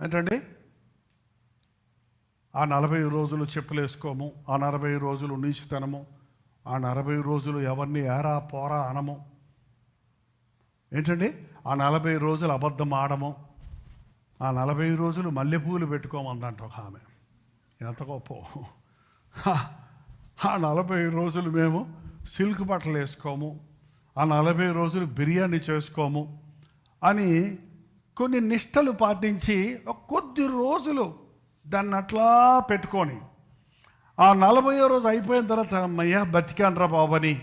ఏంటండి? ఆ 40 రోజులు చెప్పులు వేసుకోము, ఆ 40 రోజులు నీచుతనము, ఆ 40 రోజులు ఎవరిని ఏరా పోరా అనము, ఏంటండి? ఆ 40 రోజులు అబద్ధం ఆడము, ఆ 40 రోజులు మల్లెపూలు పెట్టుకోమందంట ఒక ఆమె. ఎంత గొప్ప! ఆ 40 రోజులు మేము సిల్క్ బట్టలు వేసుకోము, ఆ 40 రోజులు బిర్యానీ చేసుకోము అని కొన్ని నిష్టలు పాటించి కొద్ది రోజులు దాన్ని అట్లా పెట్టుకొని ఆ 40వ రోజు అయిపోయిన తర్వాత అమ్మయ్యా బతికాన్రా బాబని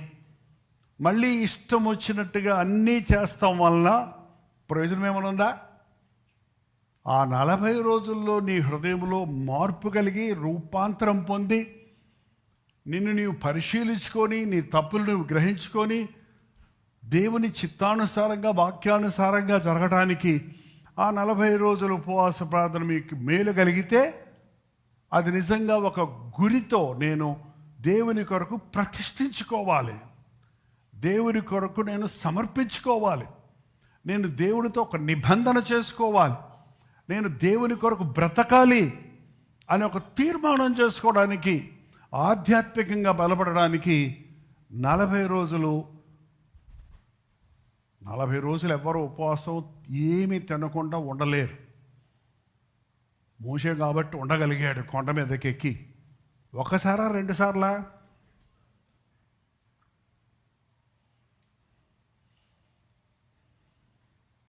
మళ్ళీ ఇష్టం వచ్చినట్టుగా అన్నీ చేస్తాం వలన ప్రయోజనం ఏమైనా ఉందా? ఆ 40 రోజుల్లో నీ హృదయంలో మార్పు కలిగి రూపాంతరం పొంది నిన్ను నీవు పరిశీలించుకొని నీ తప్పులు నువ్వు గ్రహించుకొని దేవుని చిత్తానుసారంగా వాక్యానుసారంగా జరగడానికి ఆ 40 రోజులు ఉపవాస ప్రార్థన మీకు మేలు కలిగితే అది నిజంగా ఒక గురితో నేను దేవుని కొరకు ప్రతిష్ఠించుకోవాలి, దేవుని కొరకు నేను సమర్పించుకోవాలి, నేను దేవునితో ఒక నిబంధన చేసుకోవాలి, నేను దేవుని కొరకు బ్రతకాలి అని ఒక తీర్మానం చేసుకోవడానికి, ఆధ్యాత్మికంగా బలపడడానికి 40 రోజులు ఎవ్వరూ ఉపవాసం ఏమీ తినకుండా ఉండలేరు. మోషే కాబట్టి ఉండగలిగాడు కొండ మీదకి ఎక్కి. ఒకసారా 2 సార్లా?